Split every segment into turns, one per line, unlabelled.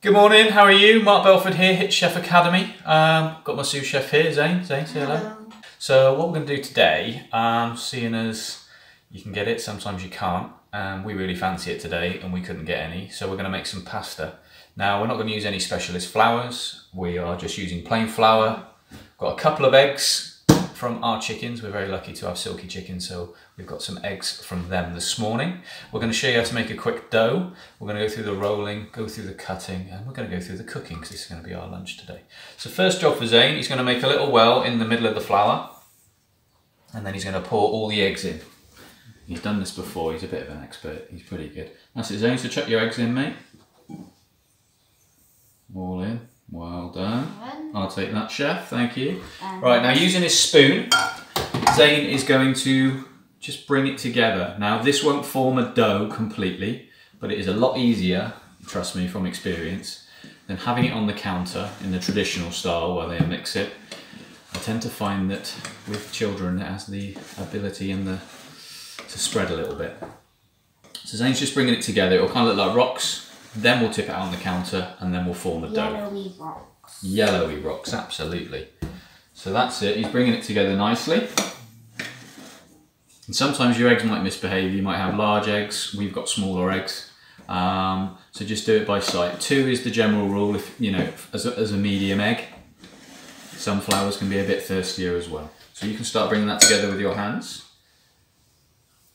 Good morning, how are you? Mark Belford here, Hit Chef Academy. Got my sous chef here, Zane. Zane, say hello. So what we're going to do today, seeing as you can get it, sometimes you can't, we really fancy it today and we couldn't get any, so we're going to make some pasta. Now we're not going to use any specialist flours, we are just using plain flour. Got a couple of eggs from our chickens. We're very lucky to have silky chickens, so we've got some eggs from them this morning. We're going to show you how to make a quick dough. We're going to go through the rolling, go through the cutting, and we're going to go through the cooking because this is going to be our lunch today. So first job for Zane, he's going to make a little well in the middle of the flour, and then he's going to pour all the eggs in. He's done this before, he's a bit of an expert, he's pretty good. That's it, Zane, so chuck your eggs in, mate. All in, well done. I'll take that, chef, thank you. Right, now using his spoon, Zane is going to just bring it together. Now this won't form a dough completely, but it is a lot easier, trust me from experience, than having it on the counter in the traditional style where they mix it. I tend to find that with children it has the ability and to spread a little bit. So Zane's just bringing it together, it'll kind of look like rocks, then we'll tip it out on the counter and then we'll form a dough.
Yellowy rocks.
Yellowy rocks, absolutely. So that's it, he's bringing it together nicely. And sometimes your eggs might misbehave, you might have large eggs, we've got smaller eggs. So just do it by sight. 2 is the general rule, if you know, as a medium egg. Some flours can be a bit thirstier as well. So you can start bringing that together with your hands.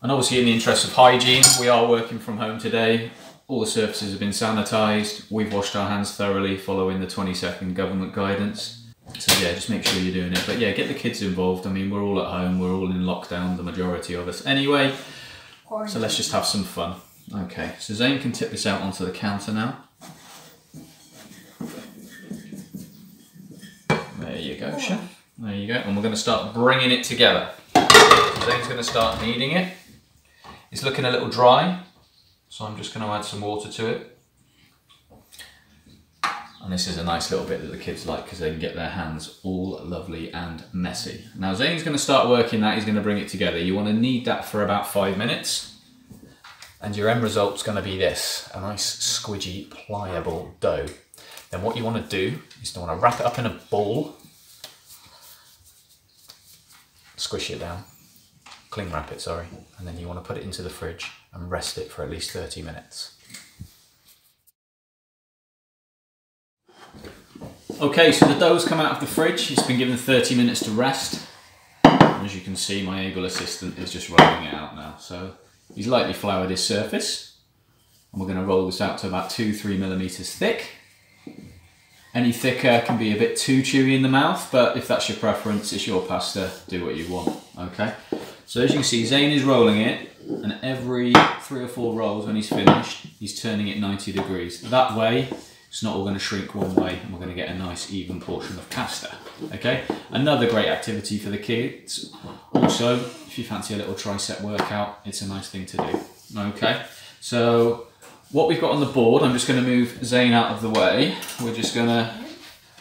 And obviously in the interest of hygiene, we are working from home today. All the surfaces have been sanitised. We've washed our hands thoroughly following the 20-second government guidance. So yeah, just make sure you're doing it. But yeah, get the kids involved. I mean, we're all at home. We're all in lockdown, the majority of us anyway. So let's just have some fun. Okay, so Zane can tip this out onto the counter now. There you go, chef. There you go. And we're going to start bringing it together. So Zane's going to start kneading it. It's looking a little dry. So I'm just going to add some water to it. And this is a nice little bit that the kids like because they can get their hands all lovely and messy. Now Zane's going to start working that, he's going to bring it together. You want to knead that for about 5 minutes. And your end result's going to be this, a nice squidgy, pliable dough. Then what you want to do is you want to wrap it up in a ball. Squish it down. Cling wrap it, sorry. And then you want to put it into the fridge and rest it for at least 30 minutes. Okay, so the dough's come out of the fridge. It's been given 30 minutes to rest. And as you can see, my able assistant is just rolling it out now. So he's lightly floured his surface. And we're going to roll this out to about 2-3 millimeters thick. Any thicker can be a bit too chewy in the mouth, but if that's your preference, it's your pasta, do what you want, okay? So as you can see, Zane is rolling it, and every 3 or 4 rolls when he's finished, he's turning it 90 degrees. That way, it's not all going to shrink one way, and we're going to get a nice even portion of pasta, okay? Another great activity for the kids. Also, if you fancy a little tricep workout, it's a nice thing to do, okay? So what we've got on the board, I'm just going to move Zane out of the way. We're just going to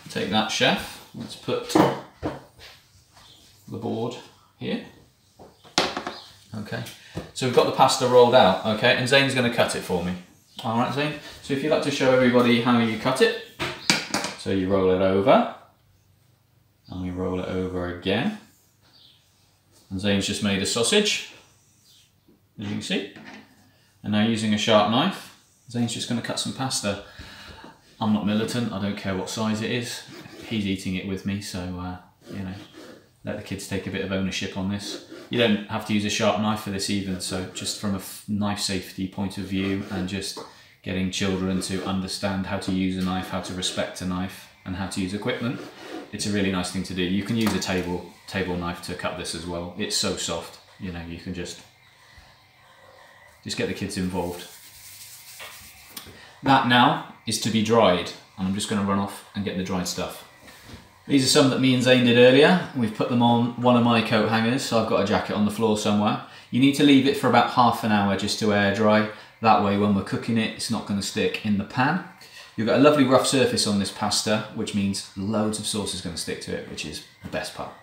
take that, chef. Let's put the board here. Okay, so we've got the pasta rolled out, okay, and Zane's going to cut it for me. All right, Zane, so if you'd like to show everybody how you cut it. So you roll it over, and we roll it over again. And Zane's just made a sausage, as you can see. And now using a sharp knife, Zane's just going to cut some pasta. I'm not militant, I don't care what size it is. He's eating it with me, so, you know, let the kids take a bit of ownership on this. You don't have to use a sharp knife for this either, so just from a knife safety point of view and just getting children to understand how to use a knife, how to respect a knife and how to use equipment, it's a really nice thing to do. You can use a table knife to cut this as well. It's so soft, you know, you can just get the kids involved. That now is to be dried, and I'm just going to run off and get the dried stuff. These are some that me and Zane did earlier. We've put them on one of my coat hangers, so I've got a jacket on the floor somewhere. You need to leave it for about half an hour just to air dry. That way when we're cooking it, it's not going to stick in the pan. You've got a lovely rough surface on this pasta, which means loads of sauce is going to stick to it, which is the best part.